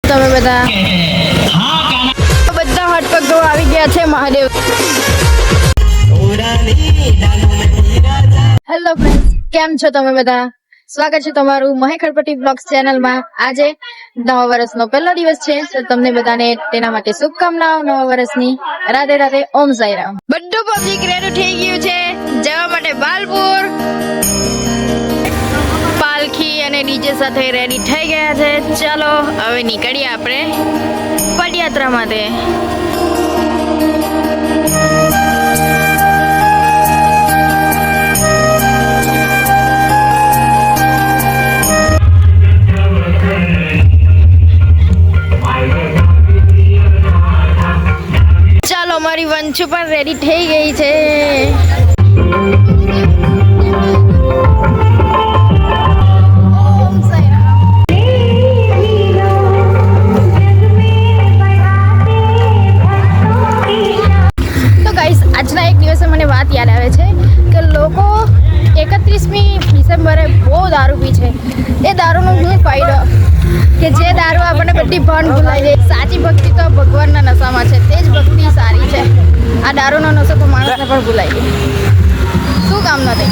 તમે બધા હટપગ તો આવી ગયા છે મહાદેવ. હેલો ફ્રેન્ડ્સ, કેમ છો તમે બધા? સ્વાગત છે તમારું મહી ખડપતિ બ્લોગ્સ ચેનલમાં. આજે નવા વર્ષનો પહેલો દિવસ છે, તો તમને બધાને તેના માટે શુભકામનાઓ નવા વર્ષની. રાધે રાધે, ઓમ સાઈ રામ. બધું પબ્લિક રેડી થઈ ગયું છે જવા માટે બાલપુર. પાલખી અને ડીજે સાથે રેડી થઈ ગયા છે. ચાલો હવે નીકળીએ આપણે પદયાત્રા માટે. ચાલો અમારી વંશુ પણ રેડી થઈ ગઈ છે. આજના એક દિવસે મને વાત યાદ આવે છે કે લોકો 31મી ડિસેમ્બરે બહુ દારૂ પી છે. એ દારૂનો શું ફાયદો કે જે દારૂ આપણને બધી ભાન ભૂલાઈ દે. સાચી ભક્તિ તો ભગવાનના નશામાં છે, તે જ ભક્તિ સારી છે. આ દારૂનો નશો તો માણસને પણ ભૂલાઈ દે. શું કામ નથી?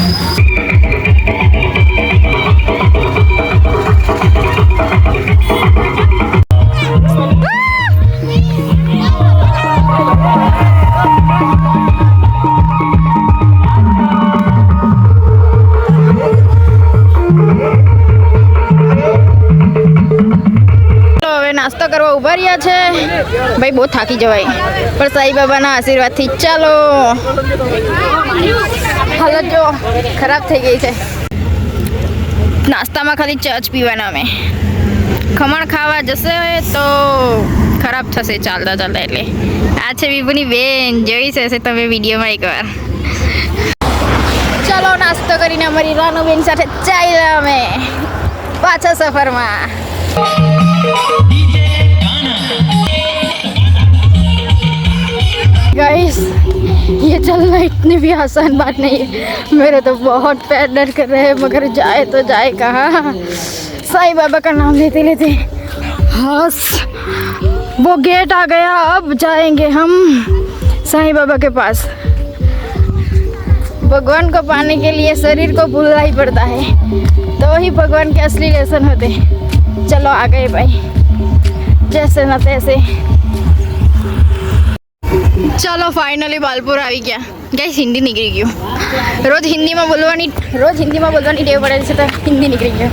નાસ્તો કરવા ઉભા રહ્યા છે ભાઈ. બહુ થાકી જવાય પણ સાઈ બાબાના આશીર્વાદથી ચાલો. હાલત જો ખરાબ થઈ ગઈ છે. નાસ્તામાં ખાલી ચા જ પીવાના. અમે ખમણ ખાવા જશે તો ખરાબ થશે ચાલતા ચાલતા. એટલે આ છે વિભુની બેન, જોઈ છે તમે વિડીયોમાં એકવાર. ચાલો નાસ્તો કરીને અમારી રાનુબેન સાથે ચાલ્યા અમે પાછા સફરમાં. गाइस, ये चलना इतनी भी आसान बात नहीं है. मेरे तो बहुत पैर दर्द कर रहे हैं, मगर जाए तो जाए कहाँ? साईं बाबा का नाम लेते लेते हंस वो गेट आ गया. अब जाएंगे हम साईं बाबा के पास. भगवान को पाने के लिए शरीर को भूलना ही पड़ता है, तो ही भगवान के असली दर्शन होते. चलो आ गए भाई, जैसे ना तैसे. चलो फाइनली बालपुर આવી ગયા. ગાઈસ હિન્દી નીકળી ગયું. રોજ હિન્દીમાં બોલવાની ટેવ પડે છે, તો હિન્દી નીકળી ગયું.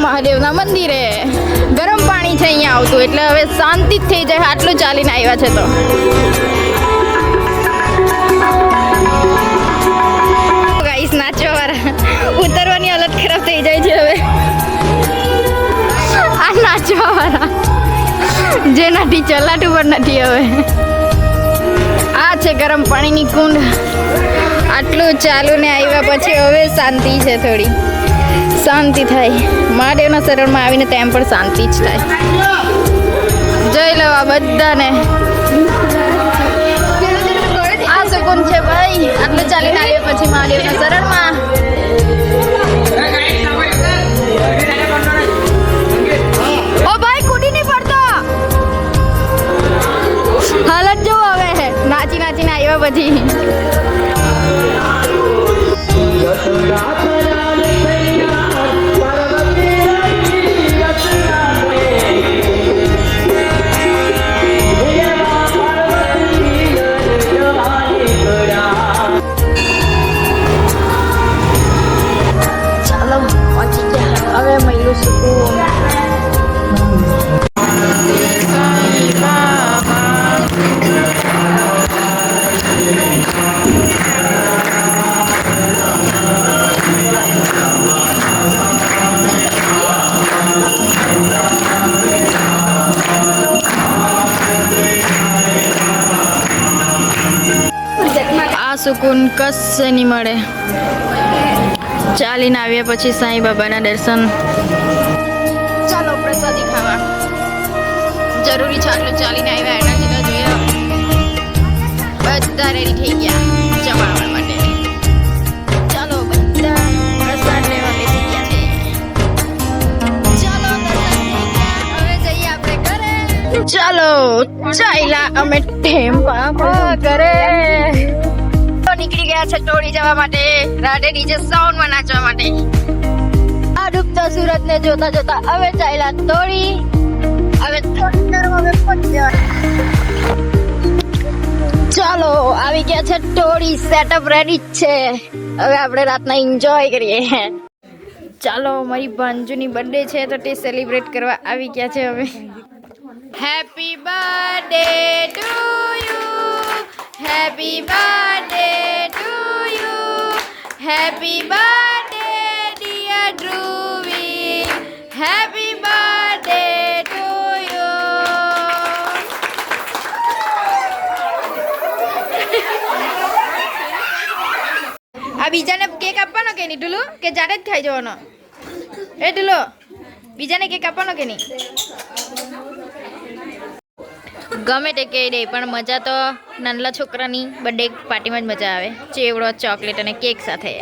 મહાદેવના મંદિરે ગરમ પાણી છે અહીંયા આવતું, એટલે હવે શાંતિ જ થઈ જાય. આટલું ચાલીને આવ્યા છે તો. ગાઈસ નાચવા વાળા ઉતરવાની હાલત ખરાબ થઈ જાય છે હવે. આ નાચવા વાળા જેનાથી ચલાતું પણ નથી હવે. આ છે ગરમ પાણીની કુંડ. આટલું ચાલુ ને આવ્યા પછી હવે શાંતિ છે, થોડી શાંતિ થાય. મહાદેવના શરણમાં આવીને તેમ પણ શાંતિ જ થાય. જઈ લો આ બધાને. આ સુકૂન છે ભાઈ, આટલું ચાલીને આવ્યા પછી મહાદેવના શરણમાં. ઓ ભાઈ કૂદી નહીં પડતો. હાલત જો હવે નાચી નાચીને આવ્યા પછી. સુકૂન કશે નહીં મળે. ચાલીને આવ્યા પછી સાંઈ બાબાના દર્શન. ચાલો પ્રસાદી ખાવા. જરૂરી છે આટલું ચાલીને આવ્યા એના જેટલા જોયા. બધા રેડી થઈ ગયા જમાડવા માટે. ચાલો બધા પ્રસાદ લેવા બેસી ગયા છે. ચાલો દર્શન થઈ ગયા. હવે જઈએ આપણે ઘરે. ચાલો ચાલ્યા અમે ટેમ્પા ઘરે. નીકળી ગયા છે ટોળી જવા માટે. રાધે ડીજે સાઉન્ડ માં નાચવા માટે. આ ડૂબતા સુરત ને જોતા જોતા હવે ચાલ્યા ટોળી. હવે ચાલો આવી ગયા છે ટોળી. સેટઅપ રેડી છે. હવે આપણે રાતના એન્જોય કરીએ. ચાલો મારી ભાંજુની બર્થડે છે તો તે સેલિબ્રેટ કરવા આવી ગયા છે હવે. Happy birthday to you. Happy birthday to you. Happy birthday dear Dhruvi. Happy birthday to you. આ બીજાને કેક આપવાનો કે નહીં ઢુલુ? કે જાડે જ ખાઈ જવાનો? એ ઢુલો બીજાને કેક આપવાનો કે નહીં? ગમે તે કહી દે પણ મજા તો નાનલા છોકરાની બર્થડે પાર્ટીમાં જ મજા આવે. ચેવડો ચોકલેટ અને કેક સાથે.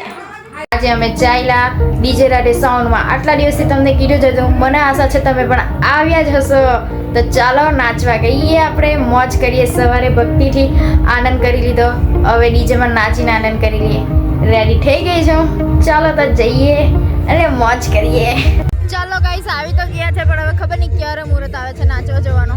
આજે અમે ચાલ્યા ડીજે રાધે સાઉન્ડમાં. આટલા દિવસથી તમને કીધું જ હતું. મને આશા છે તમે પણ આવ્યા જ હશો. તો ચાલો નાચવા ગઈએ આપણે. મોજ કરીએ. સવારે ભક્તિથી આનંદ કરી લીધો. હવે ડીજેમાં નાચીને આનંદ કરી લઈએ. રેડી થઈ ગઈ છું. ચાલો તો જઈએ અને મોજ કરીએ. ચાલો ગાઈસ આવી તો ગયા છે પણ હવે ખબર નહીં ક્યારે મુહૂર્ત આવે છે નાચવા જવાનો.